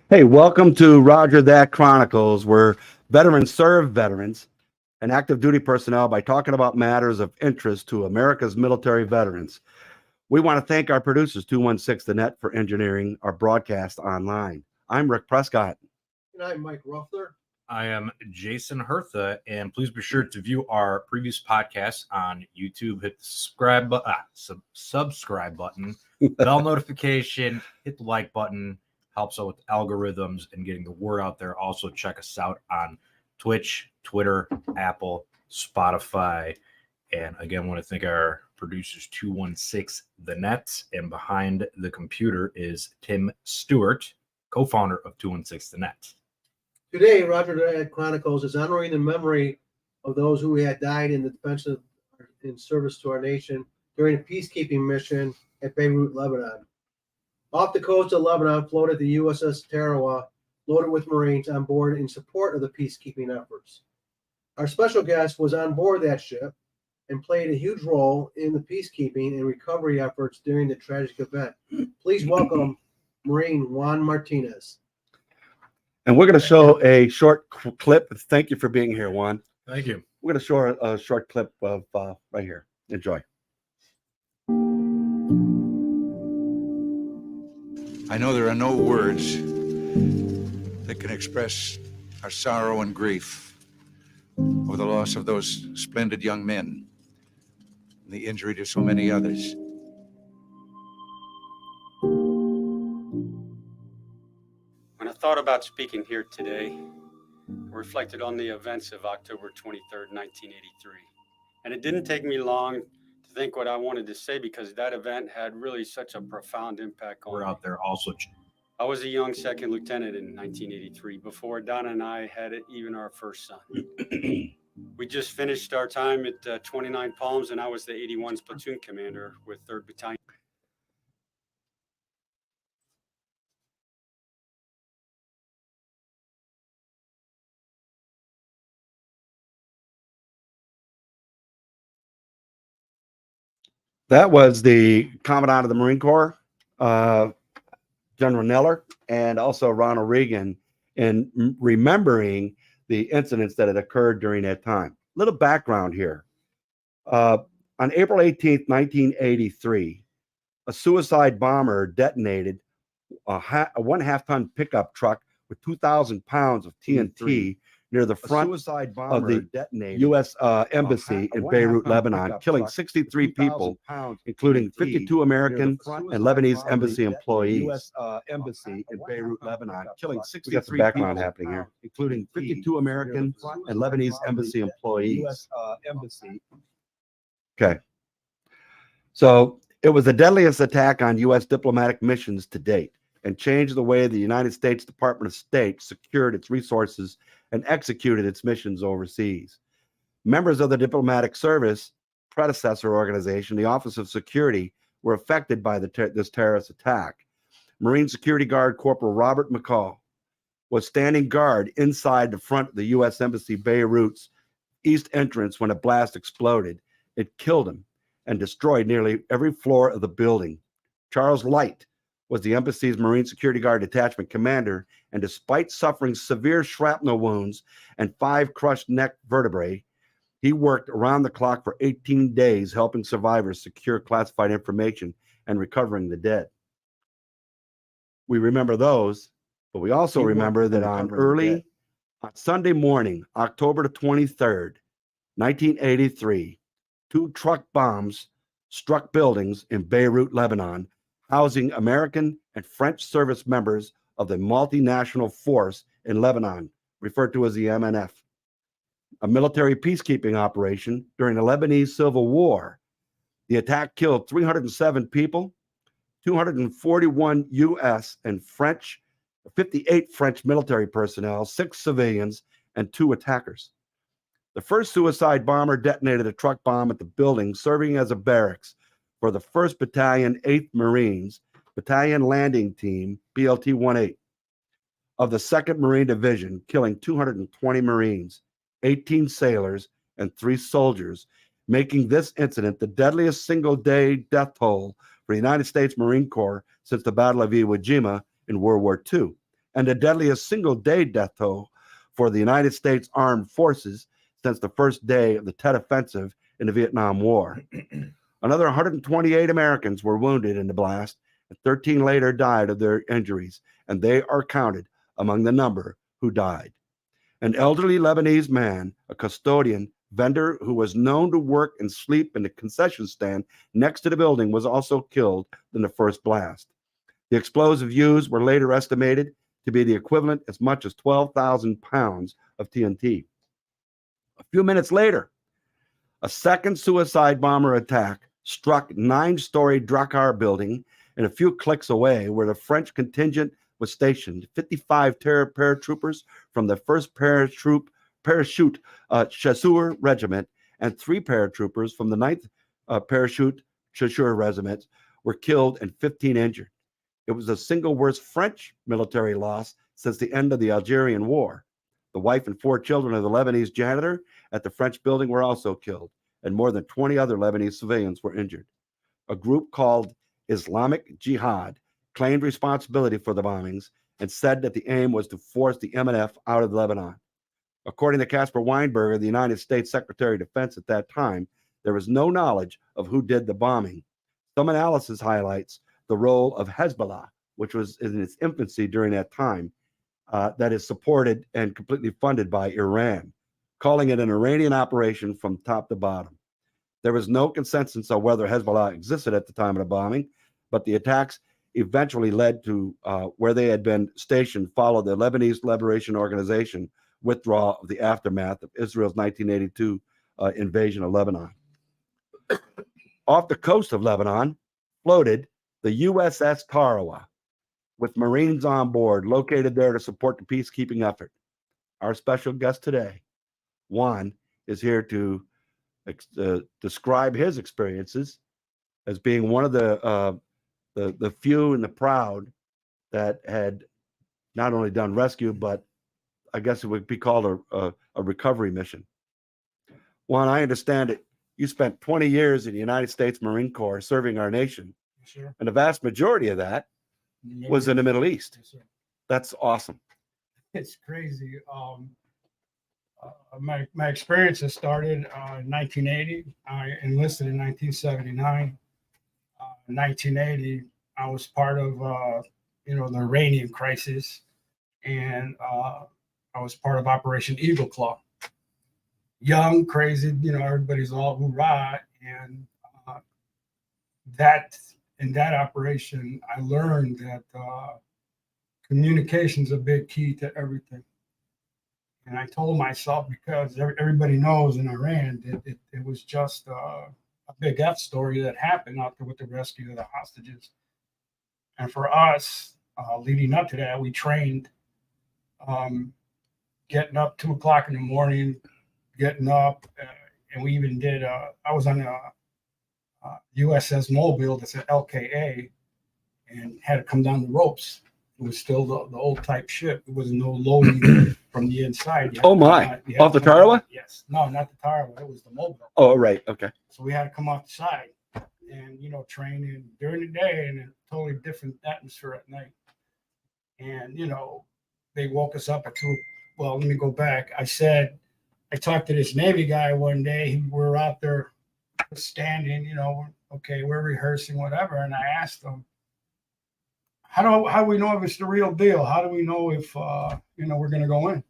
Hey, welcome to Roger That Chronicles, where veterans serve veterans and active duty personnel by talking about matters of interest to America's military veterans. We want to thank our producers, 216 The Net, for engineering our broadcast online. I'm Rick Prescott. And I'm Mike Ruffler. I am Jason Hertha, and please be sure to view our previous podcasts on YouTube. Hit the subscribe button, bell notification, hit the like button. Helps out with algorithms and getting the word out there. Also, check us out on Twitch, Twitter, Apple, Spotify. And again, I want to thank our producers, 216 The Net. And behind the computer is Tim Stewart, co-founder of 216 The Net. Today, Roger That Chronicles is honoring the memory of those who had died in the defense of, in service to our nation during a peacekeeping mission at Beirut, Lebanon. Off the coast of Lebanon floated the USS Tarawa, loaded with Marines on board in support of the peacekeeping efforts. Our special guest was on board that ship and played a huge role in the peacekeeping and recovery efforts during the tragic event. Please welcome Marine Juan Martinez. And we're going to show a short clip. Thank you for being here, Juan. Thank you. We're going to show a short clip of right here. Enjoy. I know there are no words that can express our sorrow and grief over the loss of those splendid young men and the injury to so many others. When I thought about speaking here today, I reflected on the events of October 23rd, 1983. And it didn't take me long to think what I wanted to say because that event had really such a profound impact on We're me. out there also. I was a young second lieutenant in 1983 before Donna and I had even our first son. We just finished our time at 29 Palms, and I was the 81's platoon commander with 3rd Battalion. That was the Commandant of the Marine Corps, General Neller, and also Ronald Reagan, in remembering the incidents that had occurred during that time. Little background here. On April 18th, 1983, a suicide bomber detonated a 1.5-ton pickup truck with 2,000 pounds of TNT near the front of the U.S. Embassy in Beirut, Lebanon, killing 63 people, including 52 American and Lebanese embassy employees. U.S. Embassy in Beirut, Lebanon, killing 63 people. Background happening here, including 52 American and Lebanese embassy employees. Okay. So it was the deadliest attack on U.S. diplomatic missions to date and changed the way the United States Department of State secured its resources and executed its missions overseas. Members of the diplomatic service predecessor organization, the Office of Security, were affected by this terrorist attack. Marine Security Guard Corporal Robert McCall was standing guard inside the front of the U.S. Embassy Beirut's east entrance when a blast exploded. It killed him and destroyed nearly every floor of the building. Charles Light was the embassy's Marine Security Guard detachment commander, and despite suffering severe shrapnel wounds and 5 crushed neck vertebrae, he worked around the clock for 18 days helping survivors secure classified information and recovering the dead. We remember those, but we also remember that on Sunday morning, October the 23rd, 1983, 2 truck bombs struck buildings in Beirut, Lebanon, housing American and French service members of the multinational force in Lebanon, referred to as the MNF, a military peacekeeping operation during the Lebanese Civil War. The attack killed 307 people, 241 U.S. and 58 French military personnel, 6 civilians, and 2 attackers. The first suicide bomber detonated a truck bomb at the building, serving as a barracks for the 1st Battalion, 8th Marines, Battalion Landing Team, BLT-18, of the 2nd Marine Division, killing 220 Marines, 18 sailors, and 3 soldiers, making this incident the deadliest single-day death toll for the United States Marine Corps since the Battle of Iwo Jima in World War II, and the deadliest single-day death toll for the United States Armed Forces since the first day of the Tet Offensive in the Vietnam War. Another 128 Americans were wounded in the blast, and 13 later died of their injuries, and they are counted among the number who died. An elderly Lebanese man, a custodian, vendor who was known to work and sleep in the concession stand next to the building, was also killed in the first blast. The explosive used were later estimated to be the equivalent as much as 12,000 pounds of TNT. A few minutes later, a second suicide bomber attack struck 9-story Drakkar building and a few clicks away where the French contingent was stationed. 55 paratroopers from the 1st Parachute Chasseur Regiment and 3 paratroopers from the 9th Parachute Chasseur Regiment were killed and 15 injured. It was the single worst French military loss since the end of the Algerian War. The wife and 4 children of the Lebanese janitor at the French building were also killed, and more than 20 other Lebanese civilians were injured. A group called Islamic Jihad claimed responsibility for the bombings and said that the aim was to force the MNF out of Lebanon. According to Caspar Weinberger, the United States Secretary of Defense at that time, there was no knowledge of who did the bombing. Some analysis highlights the role of Hezbollah, which was in its infancy during that time, that is supported and completely funded by Iran, calling it an Iranian operation from top to bottom. There was no consensus on whether Hezbollah existed at the time of the bombing, but the attacks eventually led to where they had been stationed followed the Lebanese Liberation Organization withdrawal of the aftermath of Israel's 1982 invasion of Lebanon. Off the coast of Lebanon floated the USS Tarawa, with Marines on board located there to support the peacekeeping effort. Our special guest today, Juan, is here to describe his experiences as being one of the few and the proud that had not only done rescue, but I guess it would be called a recovery mission. Juan, I understand it. You spent 20 years in the United States Marine Corps serving our nation. Sure. And the vast majority of that was in the Middle East. Yes, sir. That's awesome. It's crazy. My experiences started in 1980. I enlisted in 1979. In 1980, I was part of the Iranian crisis, and I was part of Operation Eagle Claw. Young, crazy, everybody's all hoorah, and in that operation, I learned that communication is a big key to everything. And I told myself, because everybody knows in Iran that it was just a big F story that happened out there with the rescue of the hostages. And for us, leading up to that, we trained getting up 2 o'clock in the morning, getting up, and we even did, I was on a USS Mobile that's an LKA, and had to come down the ropes. It was still the old type ship. It was no loading from the inside. Oh my! Off the Tarawa? Yes. No, not the Tarawa. It was the Mobile. Oh, right. Okay. So we had to come off the side and train during the day in a totally different atmosphere at night. And they woke us up at 2. Well, let me go back. I talked to this Navy guy one day. We were out there standing, okay, we're rehearsing, whatever. And I asked him, how do we know if it's the real deal? How do we know if, we're going to go in?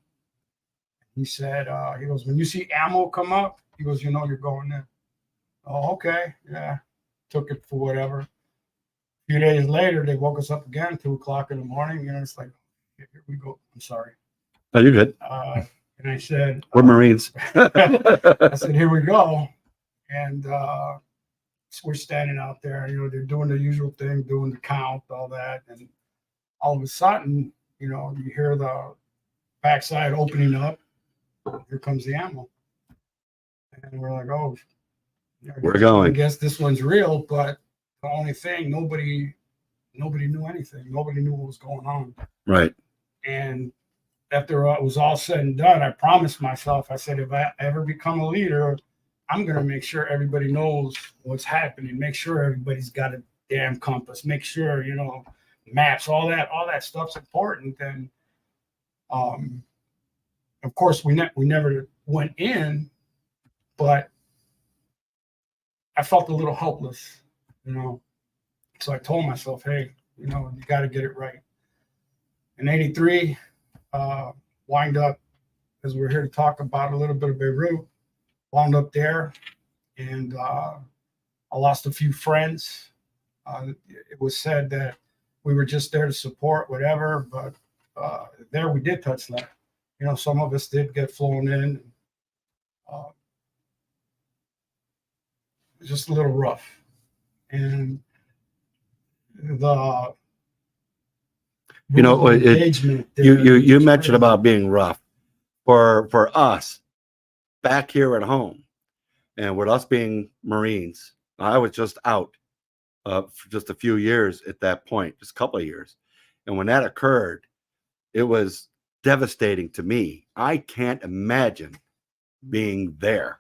He said, he goes, when you see ammo come up, he goes, you're going in. Oh, okay. Yeah. Took it for whatever. A few days later, they woke us up again, 2 o'clock in the morning. It's like, here we go. I'm sorry. Oh, you're good. And I said, We're Marines. I said, here we go. And so we're standing out there, they're doing the usual thing, doing the count, all that. And all of a sudden, you hear the backside opening up. Here comes the ammo. And we're like, oh, we're going. I guess this one's real, but the only thing, nobody knew anything. Nobody knew what was going on. Right. And after it was all said and done, I promised myself, I said, if I ever become a leader, I'm going to make sure everybody knows what's happening. Make sure everybody's got a damn compass. Make sure, maps, all that stuff's important. And of course, we never went in, but I felt a little helpless, you know. So I told myself, hey, you know, you got to get it right. In '83, wind up, as we're here to talk about a little bit of Beirut, wound up there, and I lost a few friends. It was said that we were just there to support whatever, but there we did touch that. You know, some of us did get flown in. Just a little rough. And the You know, engagement there you was mentioned crazy. about being rough for us back here at home, and with us being Marines. I was just out for just a few years at that point, just a couple of years, and when that occurred, it was devastating to me. I can't imagine being there.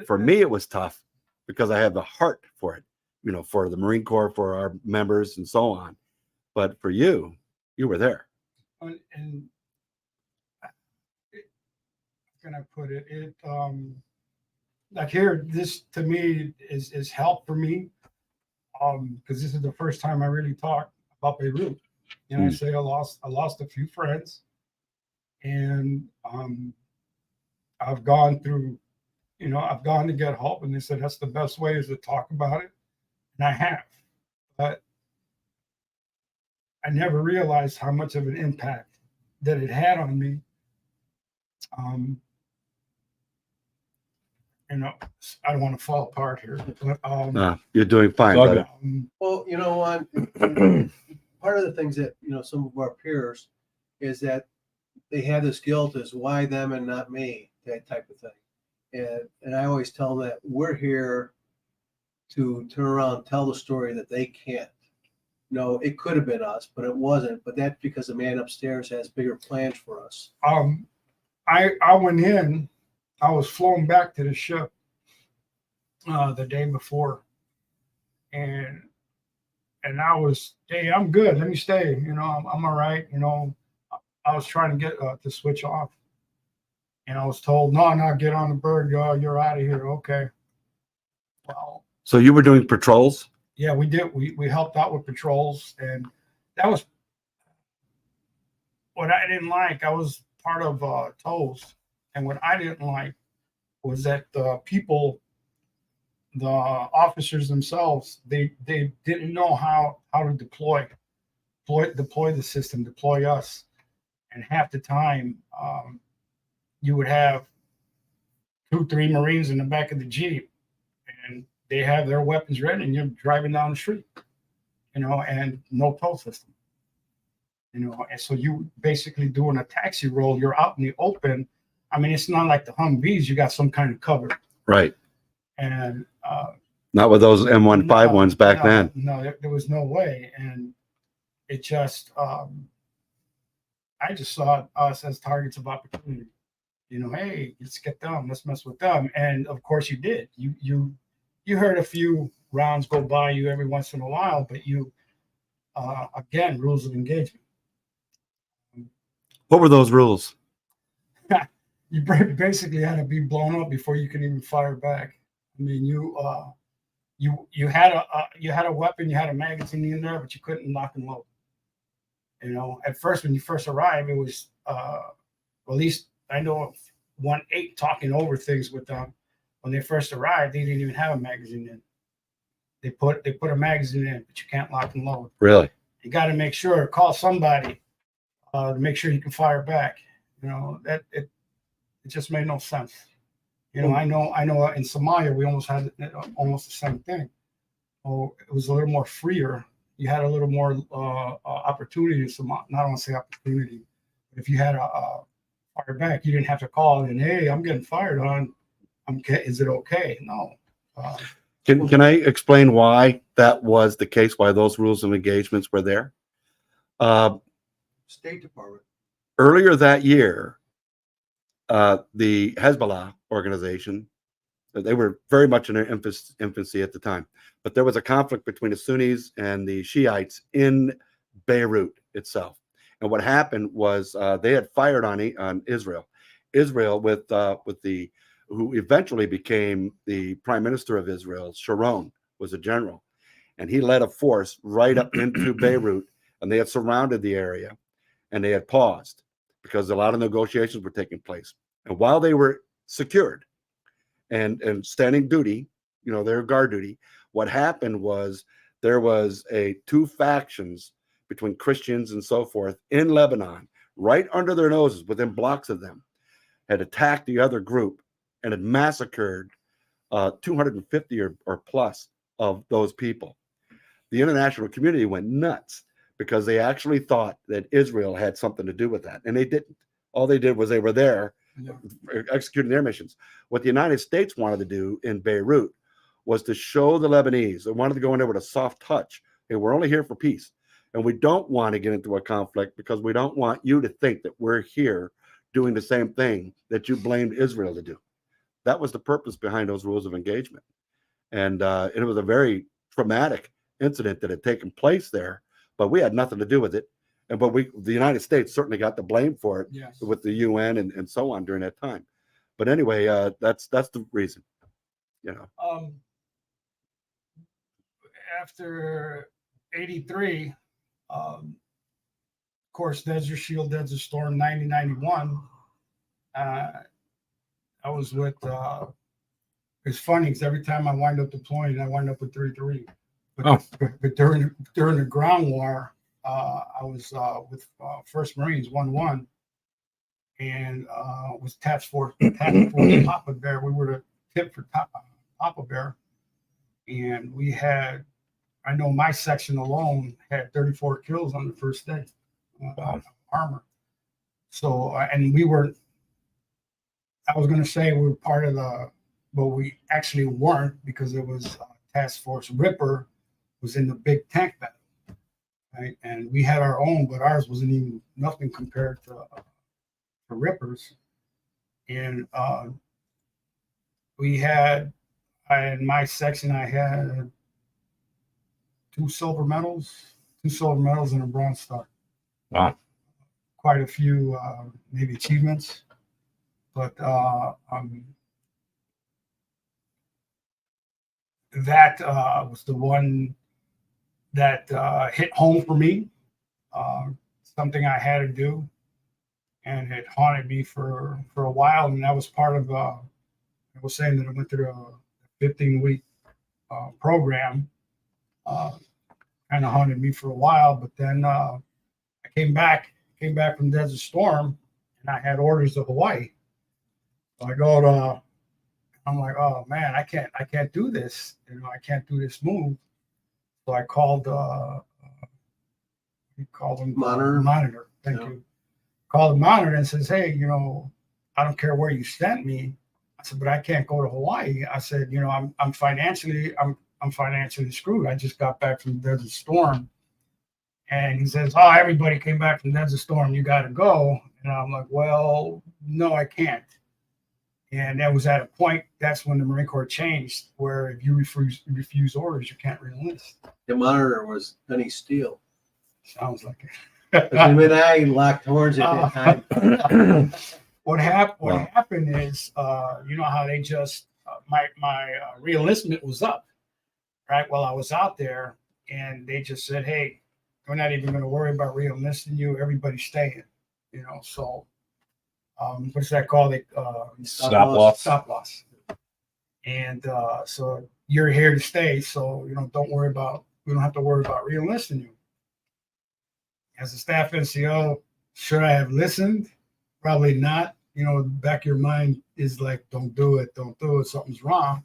For me, it was tough because I have the heart for it, you know, for the Marine Corps, for our members, and so on. But for you, you were there. And how can I put it? Like here, this to me is help for me, because this is the first time I really talk about Beirut. And I say I lost a few friends, and I've gone through, you know, I've gone to get help, and they said that's the best way is to talk about it, and I have, but I never realized how much of an impact that it had on me. You know, I don't want to fall apart here, but You're doing fine, all brother. Well, you know, part of the things that, you know, some of our peers is that they have this guilt as why them and not me, that type of thing. And I always tell them that we're here to turn around and tell the story that they can't. No, it could have been us, but it wasn't. But that's because the man upstairs has bigger plans for us. I went in, I was flown back to the ship the day before, and I was, hey, I'm good, let me stay, you know, I'm all right, you know. I was trying to get to switch off, and I was told, no, get on the bird, you're out of here. Okay. Well, So you were doing patrols? yeah, we did. We helped out with patrols, and that was what I didn't like. I was part of TOWS, and what I didn't like was that the people, the officers themselves, they didn't know how to deploy the system, deploy us, and half the time you would have 2-3 Marines in the back of the Jeep, and they have their weapons ready, and you're driving down the street, you know, and no tow system, you know, and so you basically doing a taxi roll. You're out in the open. I mean, it's not like the Humvees. You got some kind of cover, Right. and Not with those M15 ones back then. No, there was no way, and it just I just saw us as targets of opportunity. You know, hey, let's get them, let's mess with them, and of course you did. You heard a few rounds go by you every once in a while, but you again, rules of engagement. What were those rules? You basically had to be blown up before you can even fire back. I mean, you had a weapon, you had a magazine in there, but you couldn't lock and load. You know, at first when you first arrived, it was at least I know of 1-8 talking over things with them. When they first arrived, they didn't even have a magazine in. They put a magazine in, but you can't lock and load. Really? You got to make sure, call somebody to make sure you can fire back. You know, that it just made no sense. You know, I know in Somalia we almost had almost the same thing. Oh, it was a little more freer. You had a little more opportunity in Somalia. Not want to say opportunity, but if you had a fire back, you didn't have to call and, hey, I'm getting fired on. Is it okay? No. Can I explain why that was the case? Why those rules of engagements were there? State Department. Earlier that year, the Hezbollah organization, they were very much in their infancy at the time, but there was a conflict between the Sunnis and the Shiites in Beirut itself. And what happened was they had fired on Israel. Israel with the who eventually became the prime minister of Israel, Sharon, was a general, and he led a force right up into Beirut, and they had surrounded the area, and they had paused because a lot of negotiations were taking place. And while they were secured and standing duty, their guard duty, what happened was there was two factions between Christians and so forth in Lebanon, right under their noses, within blocks of them, had attacked the other group and had massacred 250 or plus of those people. The international community went nuts because they actually thought that Israel had something to do with that, and they didn't. All they did was they were there executing their missions. What the United States wanted to do in Beirut was to show the Lebanese, they wanted to go in there with a soft touch. Hey, we're only here for peace, and we don't want to get into a conflict because we don't want you to think that we're here doing the same thing that you blamed Israel to do. That was the purpose behind those rules of engagement. And it was a very traumatic incident that had taken place there, but we had nothing to do with it. But the United States certainly got the blame for it with the UN and so on during that time. But anyway, that's the reason, After 83, of course, Desert Shield, Desert Storm, 90-91. I was with, it's funny because every time I wind up deploying, I wind up with 3-3. But during the ground war, I was with 1st Marines 1-1 and was task force Papa Bear. We were the tip for Papa Bear. And we had, I know my section alone had 34 kills on the first day of armor. So, and we were, I was going to say we were part of but we actually weren't because it was Task Force Ripper was in the big tank battle, right? And we had our own, but ours wasn't even nothing compared to Rippers. And we had, in my section, I had 2 silver medals and a Bronze Star. Wow. Quite a few maybe achievements, but that was the one that hit home for me. Something I had to do, and it haunted me for a while. And that was part of I was saying that I went through a 15-week program. Kind of haunted me for a while, but then I came back from Desert Storm, and I had orders to Hawaii. So I go to, I'm like, oh man, I can't do this. I can't do this move. So I called him Monitor. Thank you. Called the Monitor and says, hey, I don't care where you sent me. I said, but I can't go to Hawaii. I said, I'm financially screwed. I just got back from Desert Storm. And he says, oh, everybody came back from Desert Storm. You got to go. And I'm like, well, no, I can't. And that was at a point, that's when the Marine Corps changed, where if you refuse orders, you can't re-enlist. The Monitor was Penny Steele. Sounds like it. Him and I locked horns at that time. What happened is, you know how they just, my re-enlistment was up, right? While I was out there, and they just said, hey, we're not even going to worry about re-enlisting you. Everybody's staying, so what's that called? Stop loss. And so you're here to stay. So, we don't have to worry about re-enlisting you. As a staff NCO, should I have listened? Probably not. The back of your mind is like, don't do it. Something's wrong.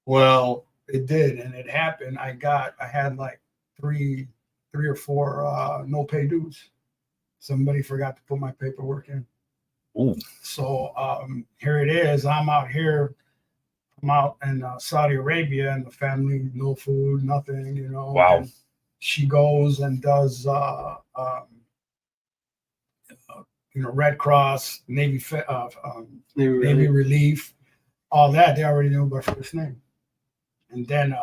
Well, it did. And it happened. I had like three or four no pay dues. Somebody forgot to put my paperwork in. Ooh. So here it is. I'm out in Saudi Arabia, and the family, no food, nothing, Wow. And she goes and does, Red Cross, Navy Relief, all that. They already knew my first name. And then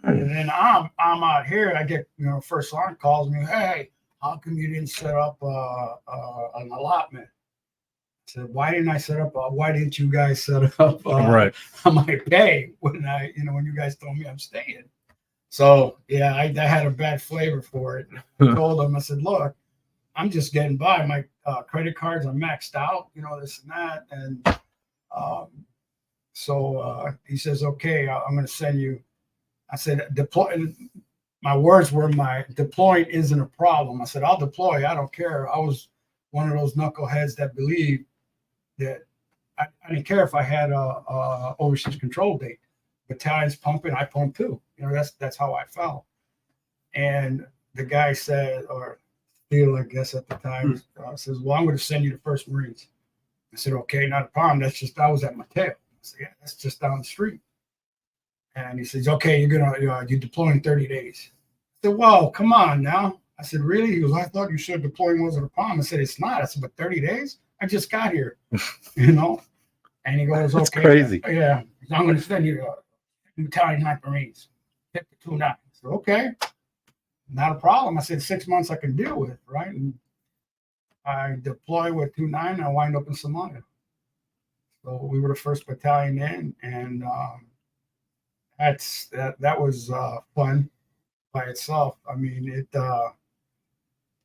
And then I'm out here. I get, you know, first sergeant calls me, hey, how come you didn't set up an allotment? I said, why didn't I set up? Why didn't you guys set up Right. my pay when when you guys told me I'm staying? So yeah, I had a bad flavor for it. I told him, I said, look, I'm just getting by. My credit cards are maxed out, you know, this and that. And so he says, okay, I'm going to send you. I said, deploy. My words were, my deploying isn't a problem. I said, I'll deploy. I don't care. I was one of those knuckleheads that believed that I didn't care if I had a overseas control date. Battalions pumping, I pump too. You know, that's how I felt. And the guy said, or Steele, I guess at the time, says, well, I'm going to send you the 1st Marines. I said, okay, not a problem. That's just, I was at Mateo. I said, yeah, that's just down the street. And he says, okay, you deploy in 30 days. I said, well, come on now. I said, really? He goes, I thought you said deploying wasn't a problem. I said, it's not. I said, but 30 days? I just got here, you know? And he goes, That's okay. crazy. Yeah. So I'm going to send you Battalion 9th Marines. Hit the 2-9. I said, okay, not a problem. I said, 6 months I can deal with, right? And I deploy with 2-9. I wind up in Somalia. So we were the 1st battalion in, and that was fun by itself. I mean,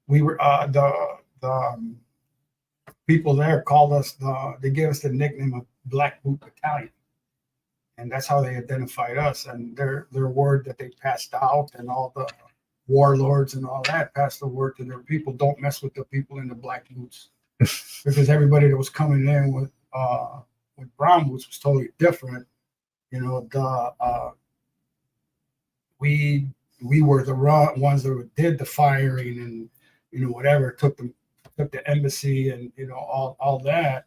we were the people there called us, they gave us the nickname of Black Boot Battalion, and that's how they identified us. And their word that they passed out, and all the warlords and all that passed the word to their people: don't mess with the people in the black boots, because everybody that was coming in with brown boots was totally different. You know, we were the ones that did the firing, and you know, whatever, took the embassy, and you know, all that.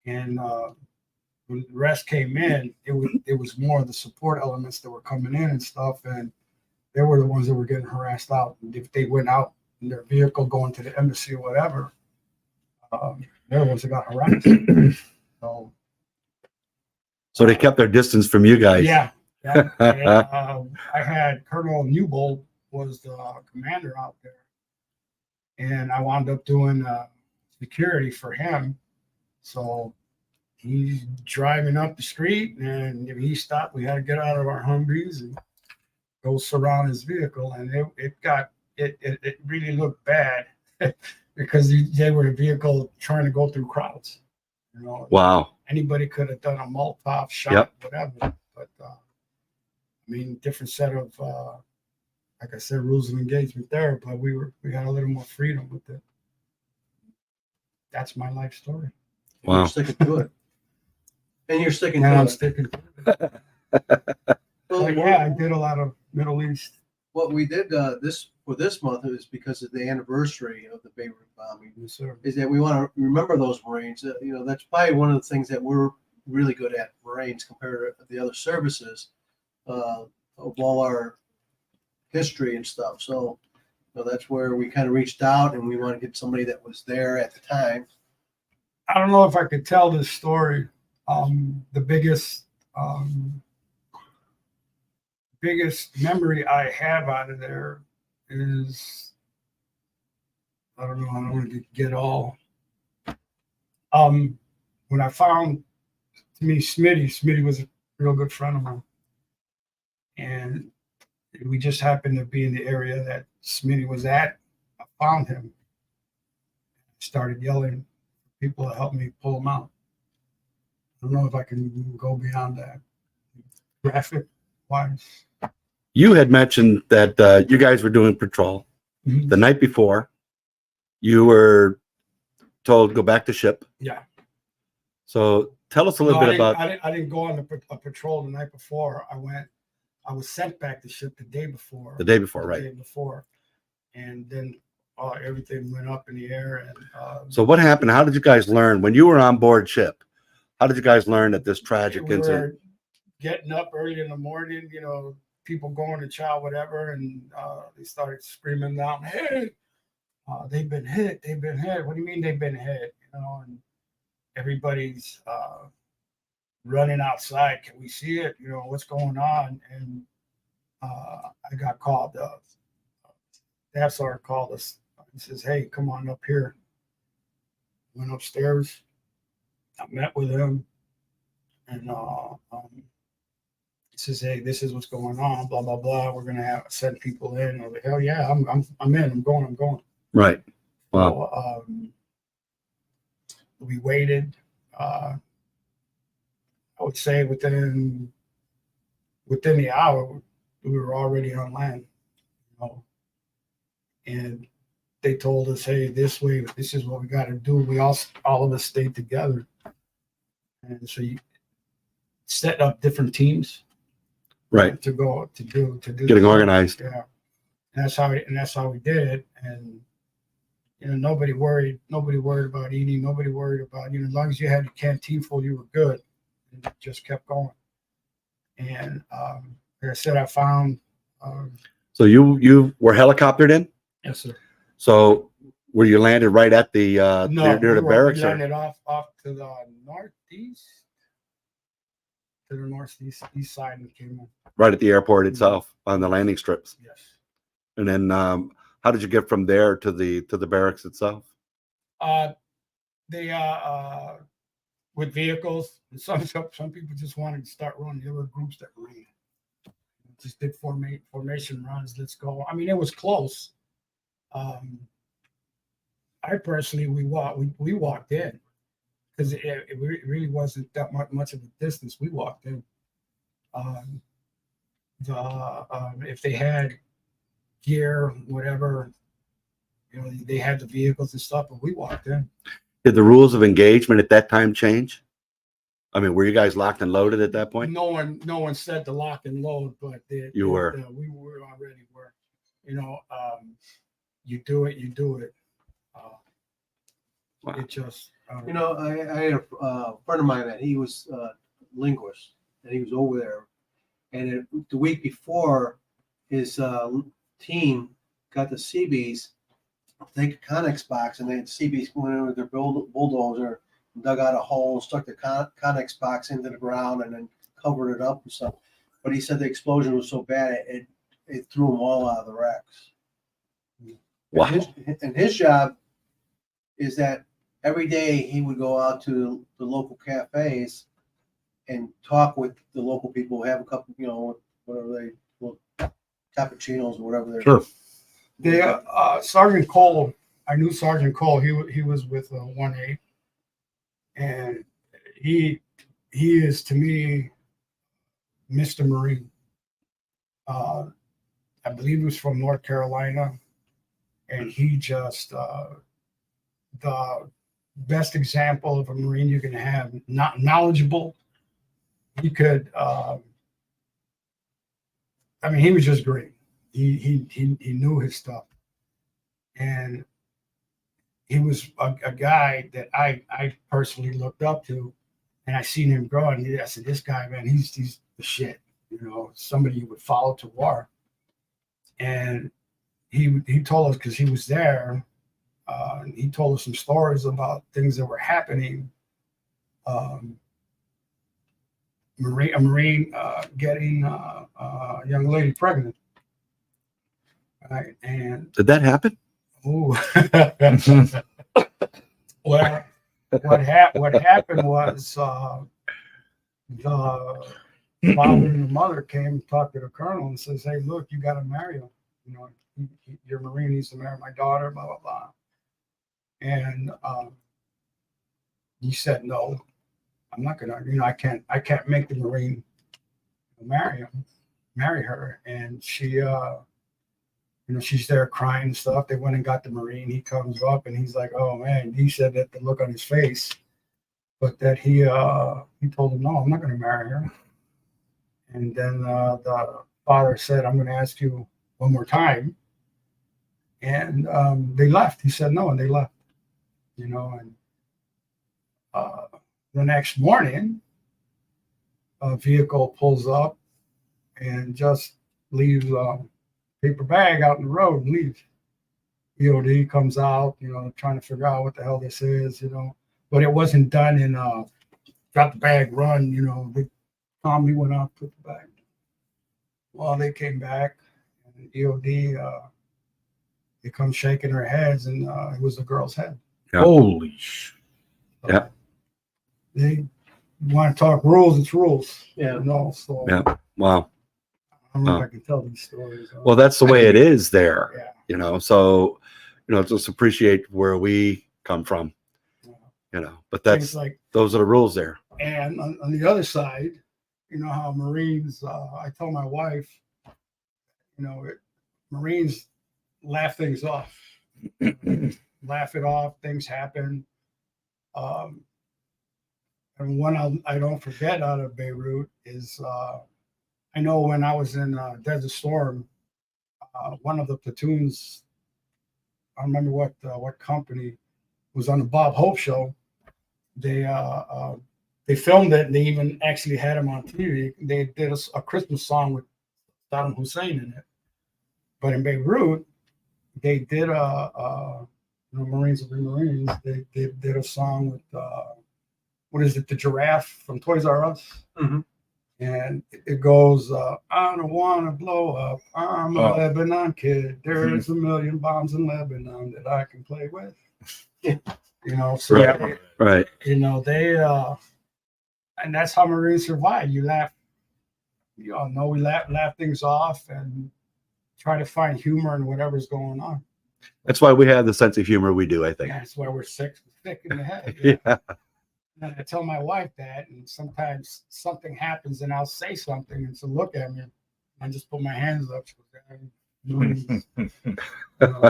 And when the rest came in, it was more of the support elements that were coming in and stuff, and they were the ones that were getting harassed out. And if they went out in their vehicle going to the embassy or whatever, they're the ones that got harassed. So they kept their distance from you guys. Yeah. And, I had Colonel Newbold was the commander out there, and I wound up doing security for him. So he's driving up the street, and if he stopped, we had to get out of our Humvees and go surround his vehicle. And it really looked bad because they were a vehicle trying to go through crowds. You know, Wow. Anybody could have done a Molotov shot, whatever. But I mean, different set of, like I said, rules of engagement there. But we had a little more freedom with it. That's my life story. Wow. You're sticking to it. And you're sticking And to I'm it. sticking to it. Well, Yeah, I did a lot of Middle East. what we did this month is because of the anniversary of the Beirut bombing. Yes, sir. Is that we want to remember those Marines. You know, that's probably one of the things that we're really good at, Marines, compared to the other services of all our history and stuff. So, you know, that's where we kind of reached out, and we want to get somebody that was there at the time. I don't know if I could tell this story. The biggest memory I have out of there is, I don't know, I don't want to get all. When I found, to me, Smitty was a real good friend of mine, and we just happened to be in the area that Smitty was at. I found him, started yelling for people to help me pull him out. I don't know if I can go beyond that, graphic wise. You had mentioned that you guys were doing patrol Mhm. the night before. You were told to go back to ship. Yeah. So tell us a little No, bit about. I didn't go on a patrol the night before. I was sent back to ship the day before. The day before, The right. day before, and then everything went up in the air. And So what happened? How did you guys learn when you were on board ship? How did you guys learn that this tragic we incident? were getting up early in the morning, you know, people going to chow, whatever, and they started screaming down, "Hey, they've been hit! They've been hit!" What do you mean they've been hit? You know, and everybody's running outside. Can we see it? You know, what's going on? And I got called. Staff sergeant called us. He says, "Hey, come on up here." Went upstairs. I met with him, and he says, "Hey, this is what's going on. Blah blah blah. We're gonna have send people in." I was like, "Hell yeah, I'm in. I'm going." Right. Wow. So, we waited. I would say within the hour, we were already on land. And they told us, "Hey, this is what we got to do." We all of us stayed together, and so you set up different teams, Right. to go to do Getting organized. Yeah, and that's how we did it. And nobody worried about eating. Nobody worried about as long as you had your canteen full, you were good. And it just kept going. And like I said, I found. So you were helicoptered in? Yes, sir. So were you landed right at the near the barracks? We landed off to the northeast, east side, and came in. Right at the airport itself on the landing strips. Yes. And then how did you get from there to the barracks itself? They with vehicles. Some people just wanted to start running. There were groups that ran. Just did formation runs. Let's go. I mean, it was close. I personally, we walked in because it really wasn't that much of a distance. We walked in. If they had gear, whatever, they had the vehicles and stuff, but we walked in. Did the rules of engagement at that time change? I mean, were you guys locked and loaded at that point? No one said to lock and load, but we already were. You do it. Wow. It just I had a friend of mine that he was a linguist, and he was over there. And the week before, his team got the Seabees take a Connex box, and they had Seabees went in with their bulldozer, dug out a hole, stuck the Connex box into the ground, and then covered it up and stuff. But he said the explosion was so bad it threw them all out of the wrecks. Wow. And his job is that every day he would go out to the local cafes and talk with the local people, have a couple, whatever cappuccinos or whatever. Sure. Sergeant Cole, I knew Sergeant Cole. He was with 1A, and he is to me Mr. Marine. I believe he was from North Carolina, and he just the best example of a Marine you can have. Not knowledgeable. He could. He was just great. He knew his stuff, and he was a guy that I personally looked up to, and I seen him grow, and I said, "This guy, man, he's the shit." Somebody you would follow to war. And he told us, because he was there, he told us some stories about things that were happening. A Marine getting a young lady pregnant. Right, and Did that happen? well, what happened was the father and the mother came and talked to the colonel and says, "Hey, look, you got to marry him. Your Marine needs to marry my daughter." Blah blah blah. And he said, "No, I'm not gonna. I can't make the Marine marry her." And she. She's there crying and stuff. They went and got the Marine. He comes up and he's like, "Oh man," he said that the look on his face, but that he told him, "No, I'm not going to marry her." And then the father said, "I'm going to ask you one more time." And they left. He said no, and they left. And the next morning, a vehicle pulls up and just leaves paper bag out in the road and leaves. EOD comes out, trying to figure out what the hell this is, but it wasn't done in drop the bag, run, they calmly went out, put the bag. Well, they came back, and EOD, they come shaking their heads, and it was the girl's head. Yeah. Holy sh! So Yeah. They want to talk rules, it's rules. Yeah. You know, so Yeah. Wow. I don't know Wow. if I can tell these stories. Well, that's the way it is there. Yeah. You know, so just appreciate where we come from. But Things like, those are the rules there. and on the other side, you know how Marines, I tell my wife, Marines laugh things off. Laugh it off, things happen. And one I don't forget out of Beirut is I know when I was in Desert Storm, one of the platoons, I don't remember what company, was on the Bob Hope show. They filmed it, and they even actually had him on TV. They did a Christmas song with Saddam Hussein in it. But in Beirut, they did Marines will be Marines. They did a song with what is it? The giraffe from Toys R Us. Mm-hmm. And it goes, I don't want to blow up. I'm a Lebanon kid. There's a million bombs in Lebanon that I can play with. So Right. Right. they and that's how Marines survive. You laugh. You all know we laugh things off and try to find humor in whatever's going on. That's why we have the sense of humor we do, I think. That's why we're sick in the head. Yeah. And I tell my wife that, and sometimes something happens, and I'll say something, and she'll look at me, and I just put my hands up.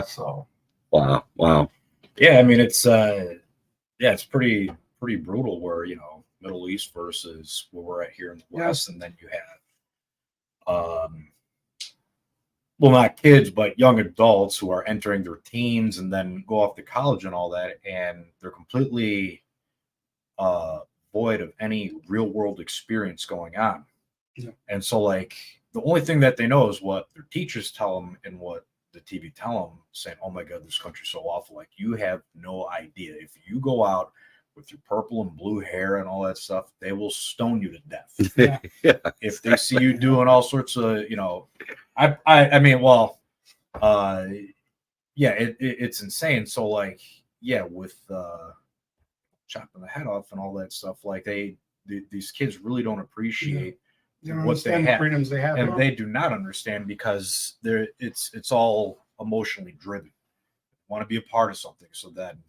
So Wow. Yeah, I mean it's pretty brutal where Middle East versus where we're at here in the West, and then you have well, not kids, but young adults who are entering their teens and then go off to college and all that, and they're completely void of any real world experience going on. Yeah. And so like the only thing that they know is what their teachers tell them and what the TV tell them, saying, oh my God, this country's so awful. Like, you have no idea. If you go out with your purple and blue hair and all that stuff, they will stone you to death. Yeah. Yeah. If they see you doing all sorts of, I mean, well, yeah, it's insane. So like, yeah, with chopping the head off and all that stuff, like these kids really don't appreciate what they have, freedoms they have, and they do not understand because it's all emotionally driven. They want to be a part of something, so then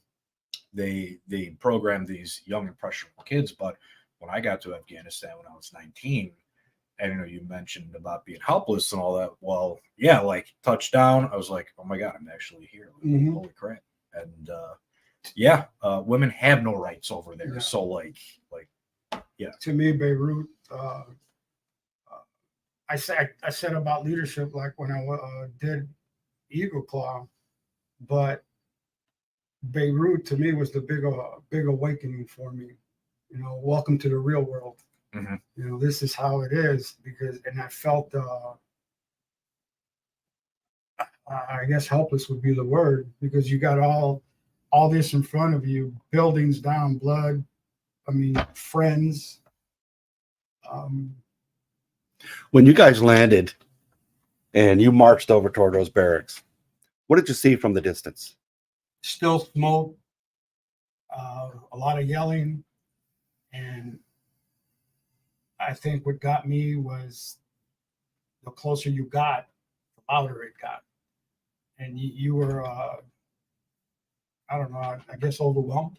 they program these young impressionable kids. But when I got to Afghanistan when I was 19, and you mentioned about being helpless and all that, well, yeah, like touchdown, I was like, oh my God, I'm actually here. Like, holy crap. And women have no rights over there. Yeah. So like yeah, to me, Beirut, I said about leadership, like when I did Eagle Claw, but Beirut to me was the big awakening for me. Welcome to the real world. Mm-hmm. This is how it is, and I felt, I guess helpless would be the word, because you got all this in front of you, buildings down, blood, friends. When you guys landed and you marched over toward those barracks, what did you see from the distance? Still smoke, a lot of yelling, and I think what got me was the closer you got, the louder it got, and you were, I don't know, I guess overwhelmed,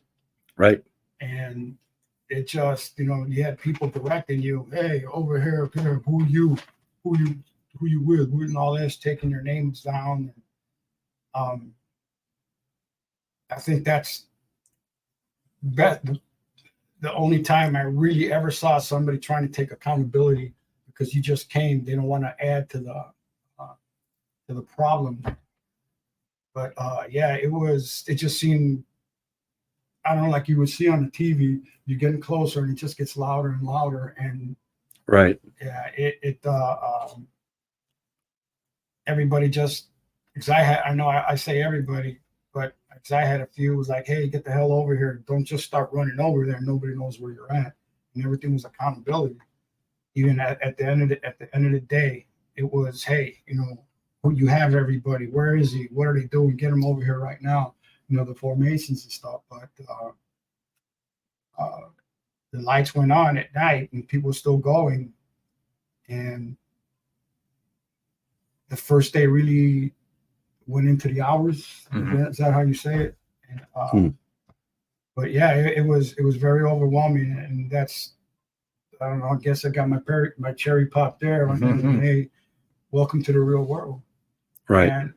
Right. and it just, you had people directing you, hey, over here, up here, who you with, and all this, taking your names down. And, I think that's the only time I really ever saw somebody trying to take accountability, because you just came. They don't want to add to the problem. But it just seemed, I don't know, like you would see on the TV, you're getting closer and it just gets louder and louder. And right. Yeah, everybody just, because I say everybody, but because I had a few, was like, hey, get the hell over here. Don't just start running over there. Nobody knows where you're at. And everything was accountability. Even at the end of the day, it was, hey, you have everybody. Where is he? What are they doing? Get him over here right now. The formations and stuff. But the lights went on at night and people were still going. And the first day really went into the hours. Mhm. Is that how you say it? And, But yeah, it was very overwhelming, and that's, I don't know. I guess I got my cherry pop there. And, hey, welcome to the real world. Right. And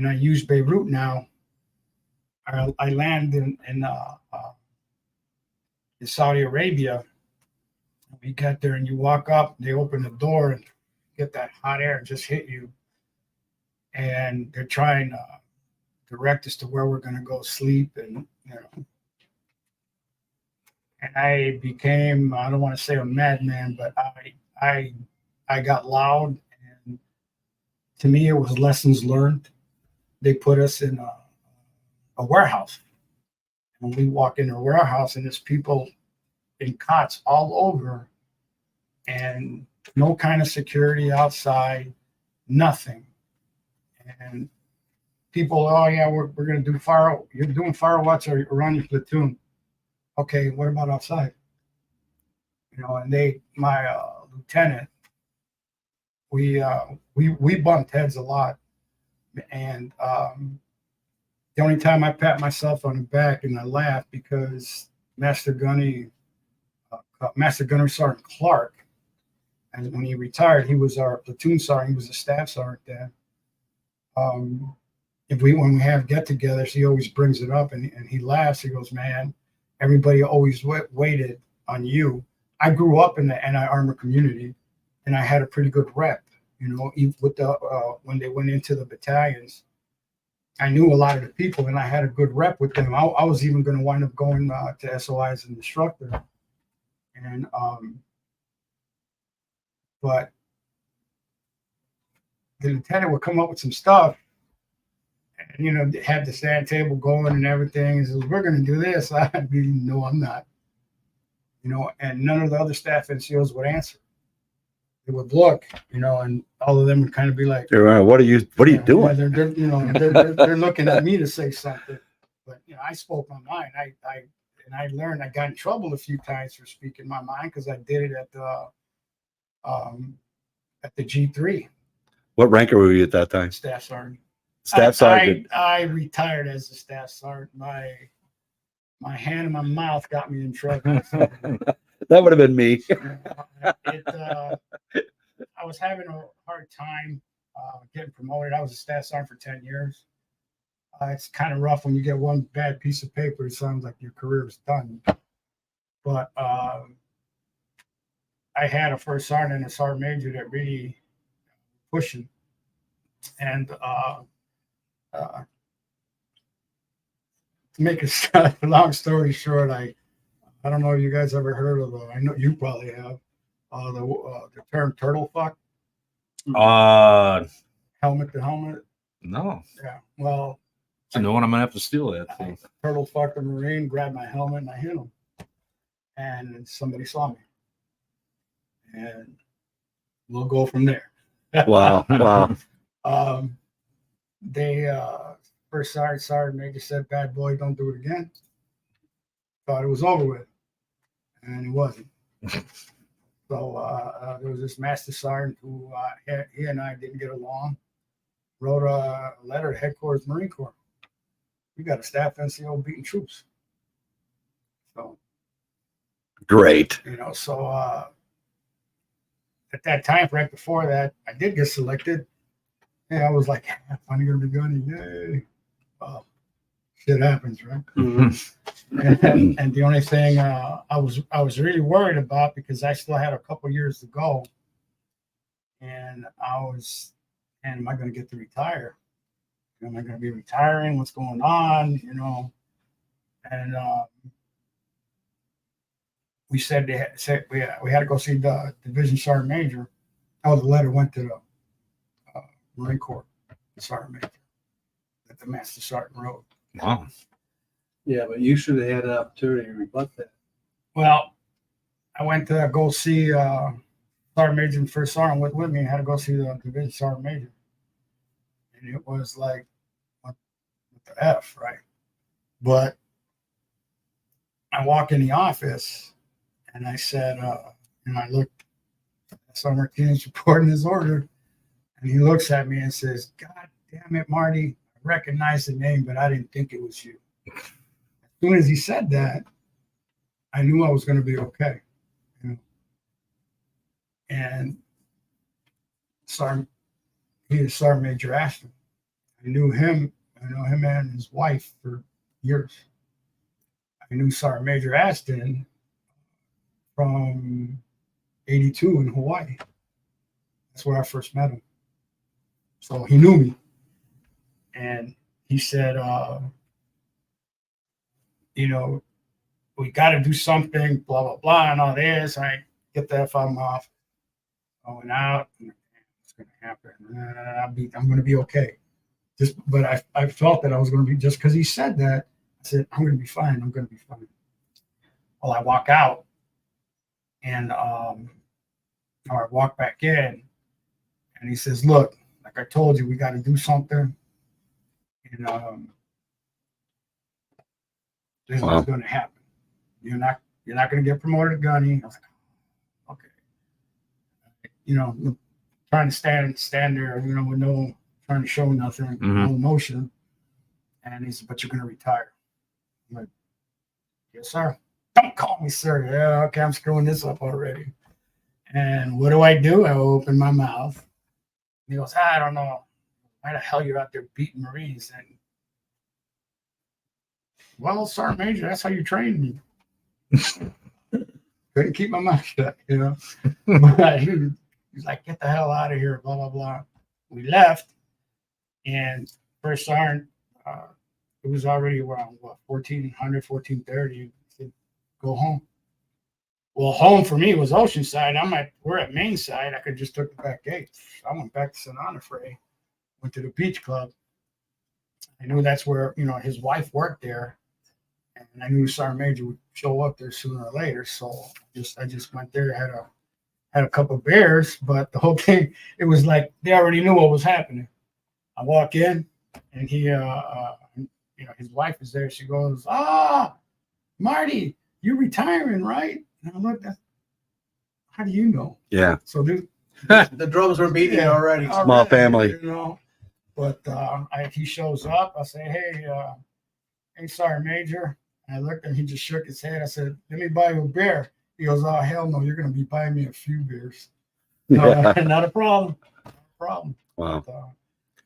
I use Beirut now. I land in Saudi Arabia. We got there, and you walk up. They open the door, and get that hot air just hit you, and they're trying to direct us to where we're going to go sleep, and and I became, I don't want to say a madman, but I got loud, and to me it was lessons learned. They put us in a warehouse, and we walk in a warehouse, and there's people in cots all over, and no kind of security outside, nothing. And people, oh yeah, we're gonna do fire. You're doing fire watch or around your platoon. Okay, what about outside? And my lieutenant, we bumped heads a lot, and the only time I pat myself on the back and I laugh because Master Gunner Sergeant Clark, and when he retired, he was our platoon sergeant. He was a staff sergeant then. When we have get-togethers, he always brings it up, and he laughs. He goes, "Man, everybody always waited on you." I grew up in the anti-armor community, and I had a pretty good rep. Even with when they went into the battalions, I knew a lot of the people, and I had a good rep with them. I was even going to wind up going to SOI as an instructor, and but the lieutenant would come up with some stuff. And had the stand table going and everything. He says, "We're going to do this." I'd be, "No, I'm not." And none of the other staff NCOs would answer. They would look, and all of them would kind of be like, What are you doing? Yeah, they're looking at me to say something. But I spoke my mind. I learned. I got in trouble a few times for speaking my mind because I did it at the G3. What rank were you at that time? Staff sergeant. Staff sergeant. I retired as a staff sergeant. My hand and my mouth got me in trouble. That would have been me. I was having a hard time getting promoted. I was a staff sergeant for 10 years. It's kind of rough when you get one bad piece of paper. It sounds like your career is done. But I had a first sergeant and a sergeant major that really pushing. And to make a long story short, I don't know if you guys ever heard of I know you probably have the term turtle fuck. Helmet to helmet. No. Yeah. Well, So no one, I'm gonna have to steal that thing. turtle fucked a Marine, grabbed my helmet, and I hit him. And somebody saw me. And we'll go from there. Wow. They first sergeant major said, "Bad boy, don't do it again." Thought it was over with, and it wasn't. So there was this master sergeant who he and I didn't get along. Wrote a letter to headquarters Marine Corps. We got a staff NCO beating troops. So Great. So at that time, right before that, I did get selected. And I was like, finally gonna be gunning, yay. Well, shit happens, right? And the only thing I was really worried about, because I still had a couple years to go, and am I going to get to retire? Am I going to be retiring? What's going on? And we said we had to go see the division sergeant major. Oh, the letter went to the Marine Corps sergeant major that the master sergeant wrote. Wow. Yeah, but you should have had an opportunity to rebut that. Well, I went to go see Sergeant Major and First Sergeant went with me and had to go see the division Sergeant Major. And it was like, what the F, right? But I walk in the office and I said, and I looked at Juan Martinez reporting his order, and he looks at me and says, "God damn it, Marty, I recognize the name, but I didn't think it was you." As soon as he said that, I knew I was going to be okay. You know? And he is Sergeant Major Ashton. I know him and his wife for years. I knew Sergeant Major Ashton from 82 in Hawaii. That's where I first met him. So he knew me. And he said, you know, we got to do something, blah, blah, blah, and all this. I get the F out of my office. Going out, it's going to happen. I'm going to be okay. But I felt that I was going to be, just because he said that, I said, I'm going to be fine. I'm going to be fine. Well, I walk out and or I walk back in, and he says, "Look, like I told you, we got to do something. And this is what's going to happen. You're not going to get promoted to gunny." I was like, okay. You know, trying to stand there, you know, with no trying to show nothing, no emotion. And he said, "But you're going to retire." I'm like, "Yes, sir." "Don't call me sir." "Yeah, okay, I'm screwing this up already." And what do? I open my mouth. And he goes, "I don't know. Why the hell you're out there beating Marines?" And, "Well, Sergeant Major, that's how you trained me." Couldn't keep my mouth shut, you know. But he's like, "Get the hell out of here," blah, blah, blah. We left, and First Sergeant, it was already around, 1400, 1430. He said, "Go home." Well, home for me was Oceanside. We're at Mainside. I could just took the back gate. I went back to St. Onofre, went to the beach club. I knew that's where, you know, his wife worked there. And I knew Sergeant Major would show up there sooner or later. So I just went there, had a couple of beers, but the whole thing, it was like they already knew what was happening. I walk in, and he, you know, his wife is there. She goes, "Marty, you're retiring, right?" And I looked at, "How do you know?" Yeah. So The drums were beating already. Small family. you know. But he shows up. I say, hey, Sergeant Major. And I looked, and he just shook his head. I said, "Let me buy you a beer." He goes, "Oh, hell no, you're going to be buying me a few beers." No, not a problem. Wow.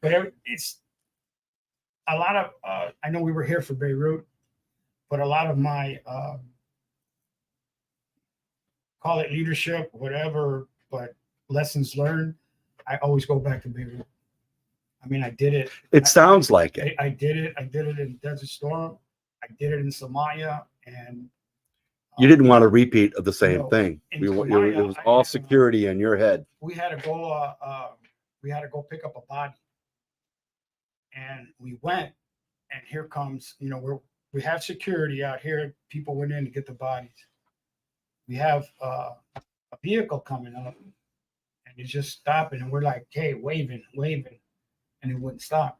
But it's a lot of, I know we were here for Beirut, but a lot of my, call it leadership, whatever, but lessons learned, I always go back to Beirut. I mean, I did it. It sounds like it. I did it. I did it in Desert Storm. I did it in Somalia, and You didn't want a repeat of the same No. thing. In It Somalia, was I all had, security in your head. we had to go. We had to go pick up a body, and we went. And here comes, you know, we have security out here. People went in to get the bodies. We have a vehicle coming up, and it's just stopping, and we're like, "Hey, waving," and it wouldn't stop.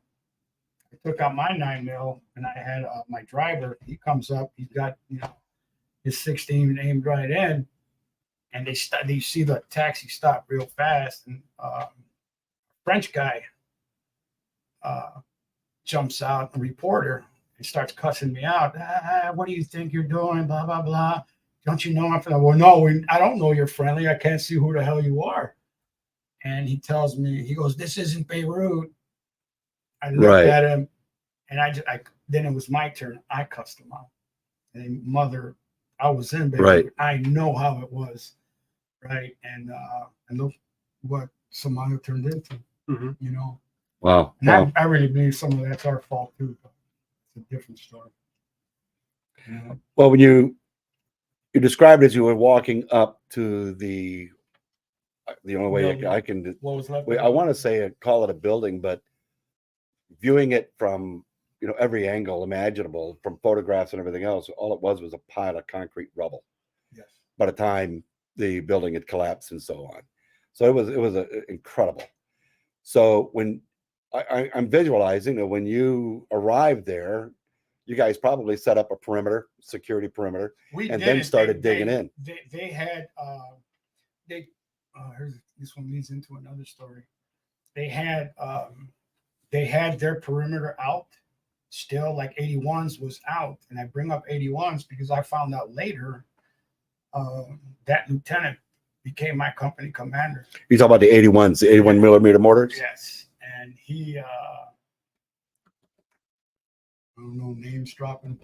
I took out my 9mm, and I had my driver. He comes up. He's got, you know, his 16 aimed right in, and they see the taxi stop real fast, and French guy jumps out, a reporter, and starts cussing me out. "What do you think you're doing? Blah, blah, blah. Don't you know I'm friendly?" "Well, no, I don't know you're friendly. I can't see who the hell you are." And he tells me, he goes, "This isn't Beirut." I looked at him, and then it was my turn. I cussed him out. And mother, I was in Beirut. Right. I know how it was. Right. And look what Somalia turned into, you know. Wow. And Wow. I really believe some of that's our fault too. But it's a different story. Yeah. Well, when you described it as you were walking up to the only way Building. I can, What was left? I want to say call it a building, but viewing it from, you know, every angle imaginable, from photographs and everything else, all it was a pile of concrete rubble Yes. by the time the building had collapsed and so on. So it was incredible. So when I'm visualizing that when you arrived there, you guys probably set up a security perimeter, We and did then it. started digging in. They had this one leads into another story. They had their perimeter out still, like 81s was out, and I bring up 81s because I found out later that lieutenant became my company commander. You talk about the 81s, the 81 millimeter mortars. Yes, and he I don't know, names dropping.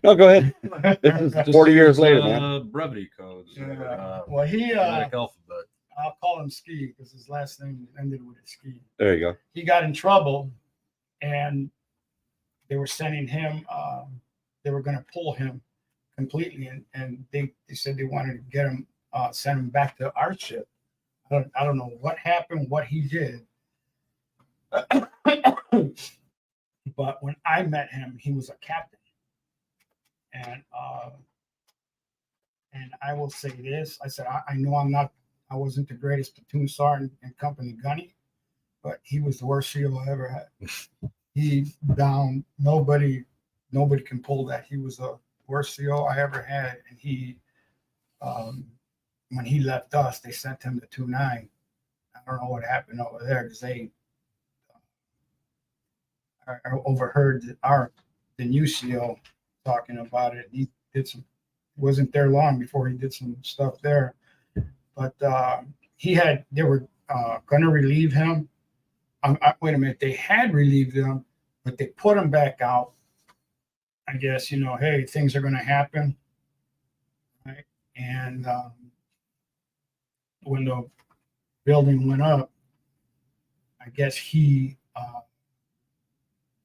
No, go ahead. This is 40 years later, man. Brevity codes. Well, he Phonetic alphabet. I'll call him Ski because his last name ended with a Ski. There you go. He got in trouble, and they were sending him. They were going to pull him completely, and they said they wanted to get him, send him back to our ship. I don't know what happened, what he did. But when I met him, he was a captain, and I will say this: I said I know I wasn't the greatest platoon sergeant and company gunny, but he was the worst SEAL I ever had. He down nobody can pull that. He was the worst SEAL I ever had, and he when he left us, they sent him to 2-9. I don't know what happened over there because they. I overheard the new CO talking about it. He did wasn't there long before he did some stuff there, but they were going to relieve him. Wait a minute, they had relieved him, but they put him back out. I guess, hey, things are going to happen, right? And when the building went up, I guess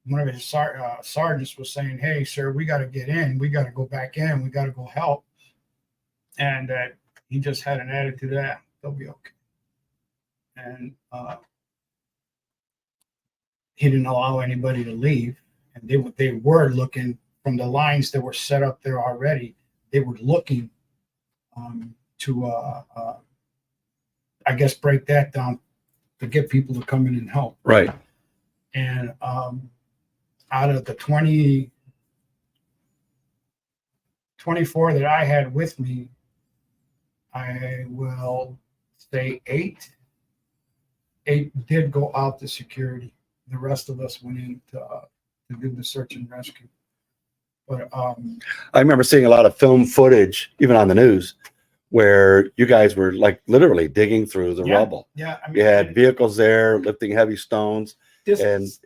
one of his sergeants was saying, "Hey, sir, we got to get in. We got to go back in. We got to go help." And he just had an attitude that they'll be okay. And he didn't allow anybody to leave. And they were looking from the lines that were set up there already. They were looking to, I guess, break that down to get people to come in and help. Right. And out of the 24 that I had with me, I will say eight did go out to security. The rest of us went in to do the search and rescue. But I remember seeing a lot of film footage, even on the news, where you guys were like literally digging through the rubble. Yeah, I mean, You had vehicles there lifting heavy stones. this is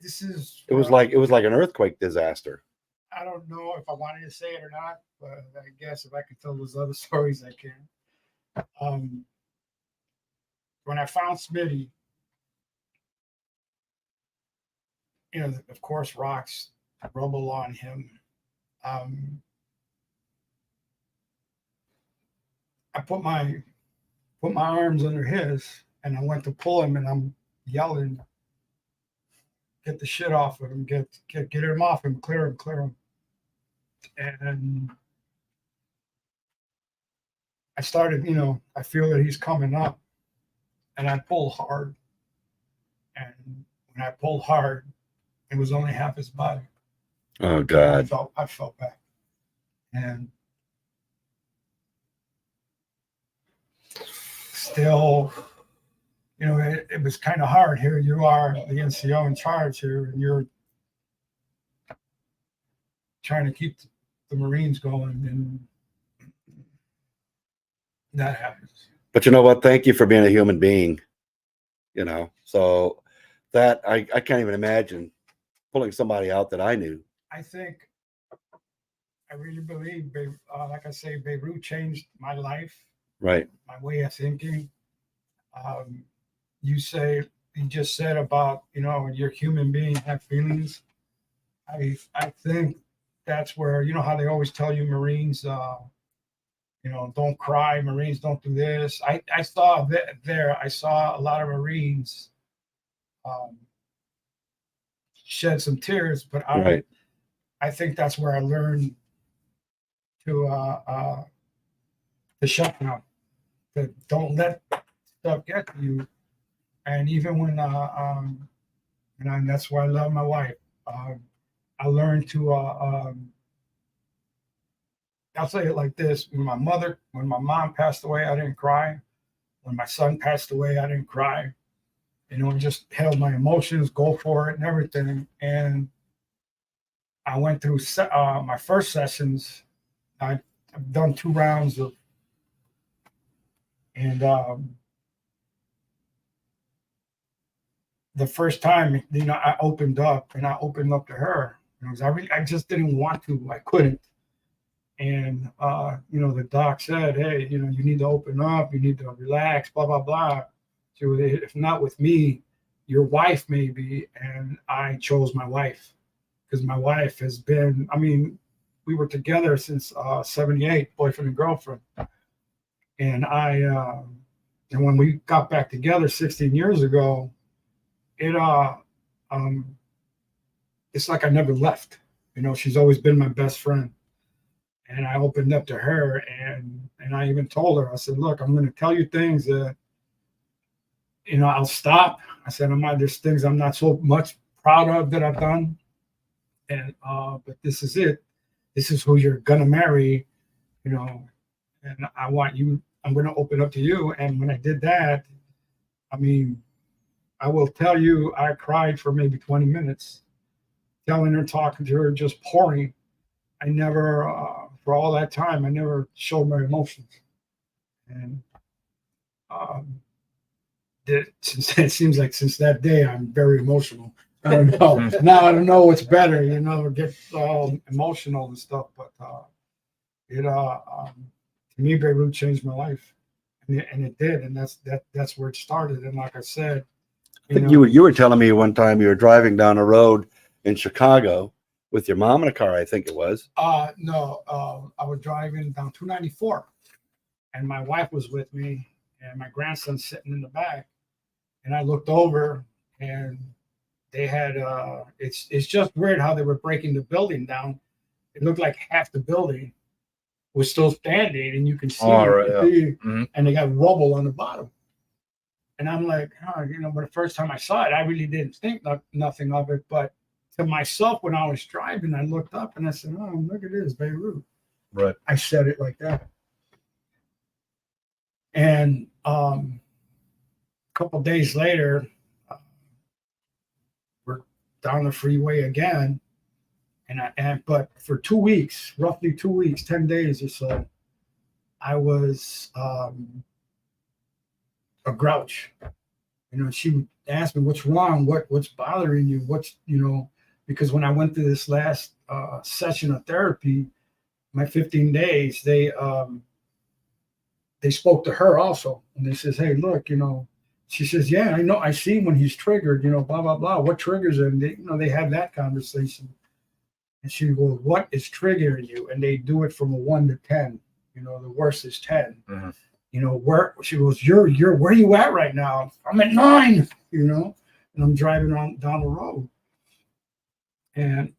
It was like an earthquake disaster. I don't know if I wanted to say it or not, but I guess if I can tell those other stories, I can. When I found Smitty, of course, rocks, rubble on him. I put my arms under his, and I went to pull him, and I'm yelling, "Get the shit off of him! Get him off him! Clear him!" And I started, I feel that he's coming up, and I pull hard. And when I pulled hard, it was only half his body. Oh God! I fell back, and still, it was kind of hard. Here you are, the NCO in charge here, and you're trying to keep the Marines going, and that happens. But you know what? Thank you for being a human being. So that I can't even imagine pulling somebody out that I knew. I really believe, like I say, Beirut changed my life, Right. my way of thinking. You just said about, you're a human being, have feelings. I think that's where, how they always tell you Marines, don't cry, Marines don't do this. I saw there, I saw a lot of Marines shed some tears, but I think that's where I learned to shut down. To don't let stuff get to you. And even when and that's why I love my wife. I learned to I'll say it like this: when my mom passed away, I didn't cry. When my son passed away, I didn't cry. You know, just held my emotions, go for it, and everything. And I went through my first sessions. I've done 2 rounds of, and the first time, you know, I opened up to her. You know, I just didn't want to. I couldn't. And you know, the doc said, "Hey, you know, you need to open up. You need to relax. Blah blah blah." So if not with me, your wife maybe. And I chose my wife because my wife has been. I mean, we were together since '78, boyfriend and girlfriend. And and when we got back together 16 years ago, it's like I never left. You know, she's always been my best friend. And I opened up to her, and I even told her, I said, "Look, I'm going to tell you things that, you know, I'll stop." I said, there's things I'm not so much proud of that I've done. And but this is it. This is who you're gonna marry, you know, and I'm going to open up to you. And when I did that, I mean, I will tell you, I cried for maybe 20 minutes, telling her, talking to her, just pouring. I never, for all that time, I never showed my emotions. And it seems like since that day, I'm very emotional. I don't know. Now I don't know what's better, you know, get emotional and stuff. But to me, Beirut changed my life, and it did, and that's where it started. And like I said, I think you were telling me one time you were driving down a road in Chicago with your mom in a car, I think it was. No, I was driving down 294, and my wife was with me, and my grandson's sitting in the back, and I looked over, and they had it's just weird how they were breaking the building down. It looked like half the building was still standing, and you can see, and they got rubble on the bottom. And I'm like, you know, but the first time I saw it, I really didn't think nothing of it. But to myself, when I was driving, I looked up and I said, "Oh, look at this, Beirut." Right. I said it like that. And a couple of days later, we're down the freeway again. But for 2 weeks, roughly 2 weeks, 10 days or so, I was a grouch. You know, she would ask me, "What's wrong? What's bothering you? What's," you know, because when I went to this last session of therapy, my 15 days, they spoke to her also, and they says, "Hey, look, you know," she says, "Yeah, I know, I see when he's triggered, you know, blah blah blah. What triggers him?" They, you know, they had that conversation, and she goes, "What is triggering you?" And they do it from a 1 to 10. You know, the worst is 10. Mm-hmm. You know, where she goes, you're where are you at right now? I'm at 9. You know, and I'm driving down the road. And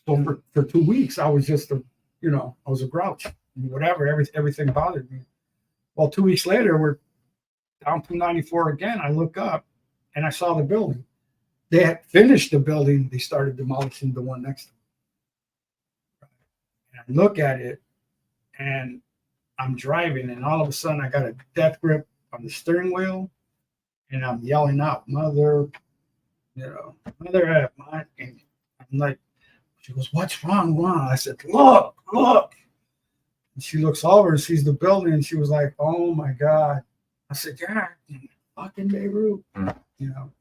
so for 2 weeks, I was just I was a grouch. Whatever, everything bothered me. Well, 2 weeks later, we're down 294 again. I look up and I saw the building. They had finished the building. They started demolishing the one next to it. And I look at it, and I'm driving, and all of a sudden I got a death grip on the steering wheel, and I'm yelling out, "Mother, mother F." And I'm like, she goes, "What's wrong, Ron?" I said, look. And she looks over and sees the building, and she was like, "Oh my God." I said, "Yeah, fucking Beirut." You know.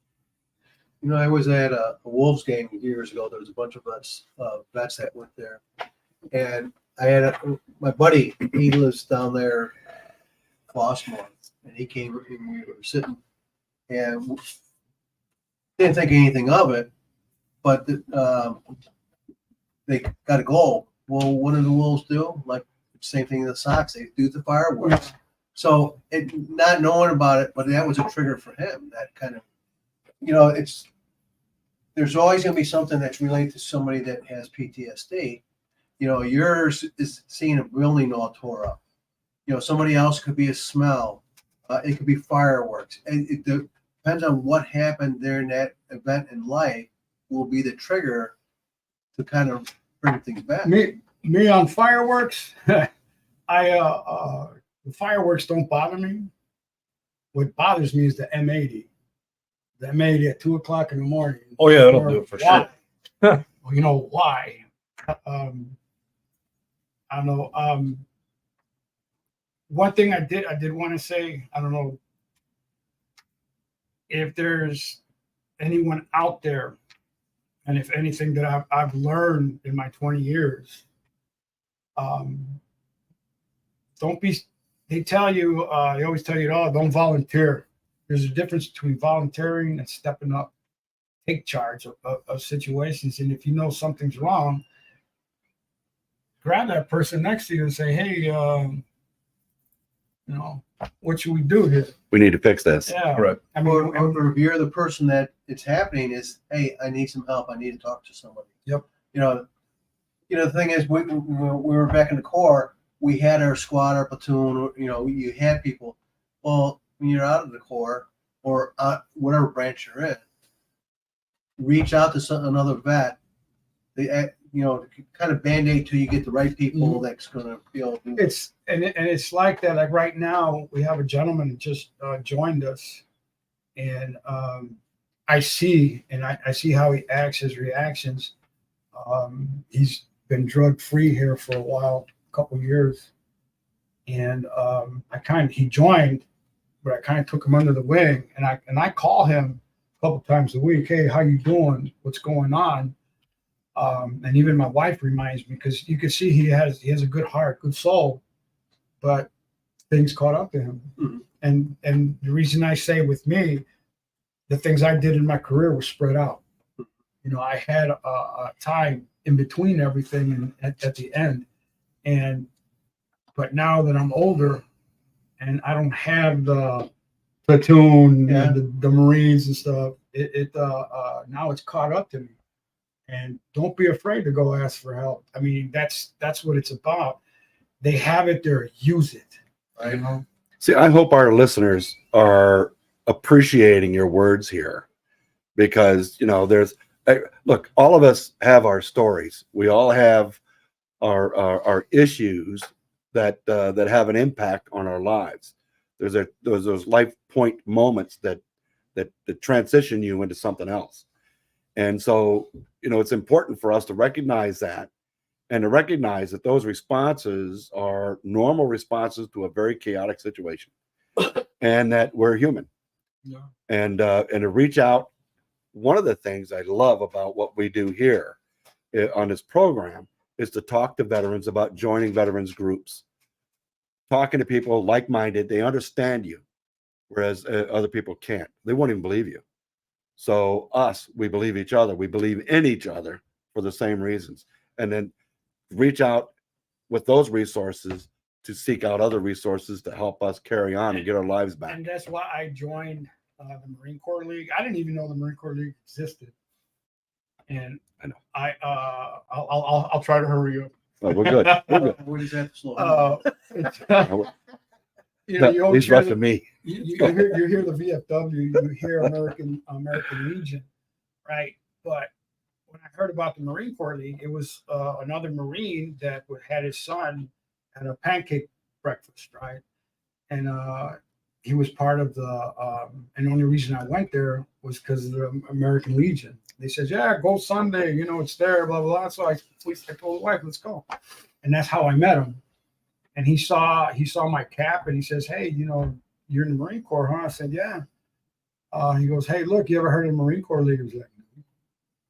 You know, I was at a Wolves game years ago. There was a bunch of us vets that went there, and I had my buddy. He lives down there, Flossmoor, and he came and we were sitting, and didn't think anything of it, but they got a goal. Well, what do the Wolves do? Like same thing in the Sox. They do the fireworks. So not knowing about it, but that was a trigger for him. That kind of, you know, there's always going to be something that's related to somebody that has PTSD. You know, yours is seeing a building all tore up. You know, somebody else could be a smell. It could be fireworks, and it depends on what happened during that event in life will be the trigger to kind of bring things back. Me on fireworks, the fireworks don't bother me. What bothers me is the M80. The M80 at 2:00 in the morning. Oh yeah, that'll do it for Why? sure. Well, you know why? I don't know. One thing I did want to say, I don't know if there's anyone out there, and if anything that I've learned in my 20 years, don't be. They tell you, they always tell you, oh, don't volunteer. There's a difference between volunteering and stepping up, take charge of situations. And if you know something's wrong, grab that person next to you and say, hey, what should we do here? We need to fix this. Yeah. Right. I mean, Or if you're the person that it's happening is, hey, I need some help. I need to talk to somebody. Yep. The thing is, we were back in the Corps. We had our squad, our platoon. You had people. Well, when you're out of the Corps or whatever branch you're in, reach out to another vet. They, kind of band-aid till you get the right people that's going to be able to do it. It's like that. Like right now, we have a gentleman who just joined us, and I see how he acts, his reactions. He's been drug free here for a while, a couple of years, and he joined, but I kind of took him under the wing, and I call him a couple times a week. Hey, how you doing? What's going on? And even my wife reminds me, because you can see he has a good heart, good soul, but things caught up to him. Mm-hmm. And the reason I say with me, the things I did in my career were spread out. I had a time in between everything and at the end. But now that I'm older and I don't have the platoon and the Marines and stuff, now it's caught up to me. And don't be afraid to go ask for help. I mean, that's what it's about. They have it there, use it. Right? See, I hope our listeners are appreciating your words here, because look, all of us have our stories. We all have our issues that have an impact on our lives. There's those life point moments that transition you into something else. And so, it's important for us to recognize that, and to recognize that those responses are normal responses to a very chaotic situation, and that we're human. Yeah. And to reach out. One of the things I love about what we do here on this program is to talk to veterans about joining veterans groups, talking to people like-minded. They understand you, whereas other people can't. They won't even believe you. So we believe each other. We believe in each other for the same reasons. And then reach out with those resources to seek out other resources to help us carry on and get our lives back. And that's why I joined the Marine Corps League. I didn't even know the Marine Corps League existed. And I know. I'll try to hurry up. Oh, we're good. We're good. What is that slow? He's rushing me. You hear the VFW, you hear American Legion, right? But when I heard about the Marine Corps League, it was another Marine that had his son at a pancake breakfast, right? And he was part of and the only reason I went there was because of the American Legion. They said, yeah, go Sunday, it's there, blah, blah, blah. So I told the wife, let's go. And that's how I met him. And he saw my cap, and he says, hey, you're in the Marine Corps, huh? I said, yeah. He goes, hey, look, you ever heard of the Marine Corps League?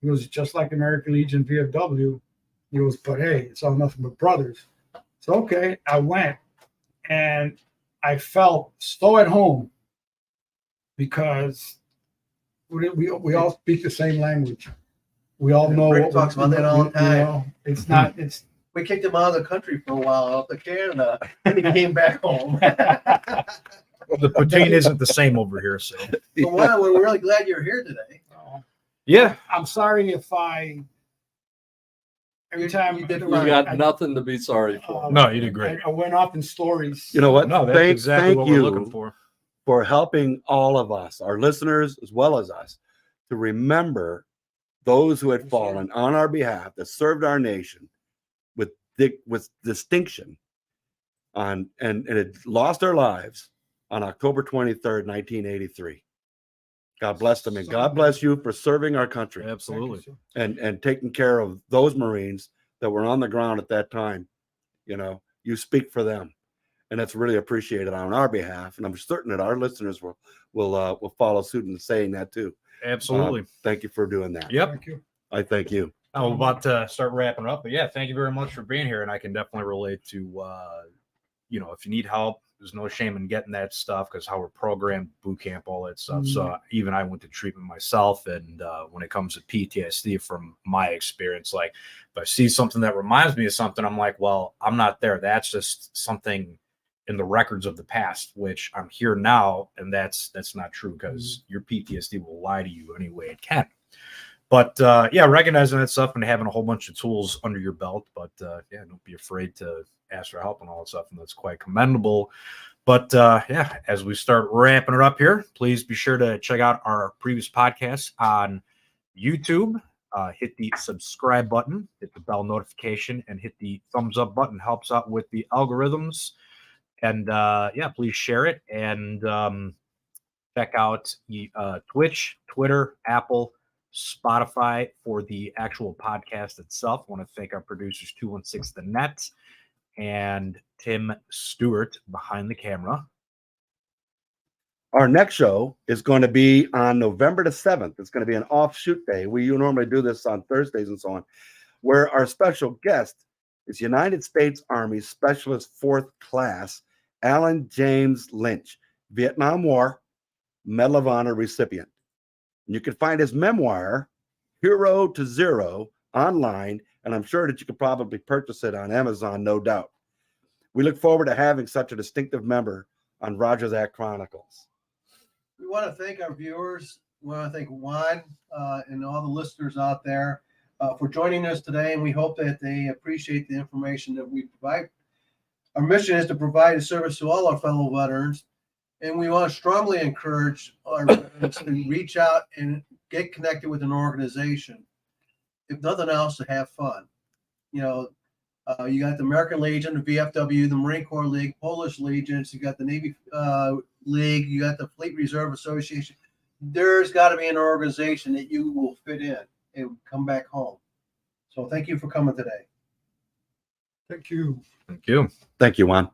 He goes, just like American Legion VFW. He goes, but hey, it's all nothing but brothers. So, okay, I went, and I felt so at home, because we all speak the same language. We all know Rick what talks about that all the time. It's We kicked him out of the country for a while, out to Canada, and he came back home. Well, the platoon isn't the same over here, so. So wow, we're really glad you're here today. Yeah. I'm sorry if every time you did You fine. got nothing to be sorry for. No, you did great. I went off in stories. You know what? No, that's exactly what we're looking for. for helping all of us, our listeners as well as us, to remember those who had Yes, sir. fallen on our behalf, that served our nation with distinction and had lost their lives on October 23rd, 1983. God bless them, and God bless you for serving our country Absolutely. and taking care of those Marines that were on the ground at that time. You know, you speak for them, and that's really appreciated on our behalf. And I'm certain that our listeners will follow suit in saying that too. Absolutely. Thank you for doing that. Yep. Thank you. I thank you. I'm about to start wrapping up, but yeah, thank you very much for being here. And I can definitely relate to, if you need help, there's no shame in getting that stuff because how we're programmed, boot camp, all that stuff. So even I went to treatment myself. And when it comes to PTSD, from my experience, like if I see something that reminds me of something, I'm like, well, I'm not there. That's just something in the records of the past, which I'm here now. And that's not true because your PTSD will lie to you any way it can. But recognizing that stuff and having a whole bunch of tools under your belt. But don't be afraid to ask for help and all that stuff. And that's quite commendable. But as we start wrapping it up here, please be sure to check out our previous podcasts on YouTube. Hit the subscribe button, hit the bell notification, and hit the thumbs up button. Helps out with the algorithms. And please share it. And check out Twitch, Twitter, Apple, Spotify for the actual podcast itself. I want to thank our producers, 216 The Net, and Tim Stewart behind the camera. Our next show is going to be on November the 7th. It's going to be an offshoot day. We normally do this on Thursdays and so on, where our special guest is United States Army Specialist 4th Class Alan James Lynch, Vietnam War Medal of Honor recipient. And you can find his memoir, Hero to Zero, online, and I'm sure that you could probably purchase it on Amazon, no doubt. We look forward to having such a distinctive member on That Chronicles. We want to thank our viewers. We want to thank Juan and all the listeners out there for joining us today, and we hope that they appreciate the information that we provide. Our mission is to provide a service to all our fellow veterans, and we want to strongly encourage our veterans to reach out and get connected with an organization. If nothing else, to have fun. You got the American Legion, the VFW, the Marine Corps League, Polish Legions, you got the Navy League, you got the Fleet Reserve Association. There's got to be an organization that you will fit in and come back home. So thank you for coming today. Thank you. Thank you. Thank you, Juan.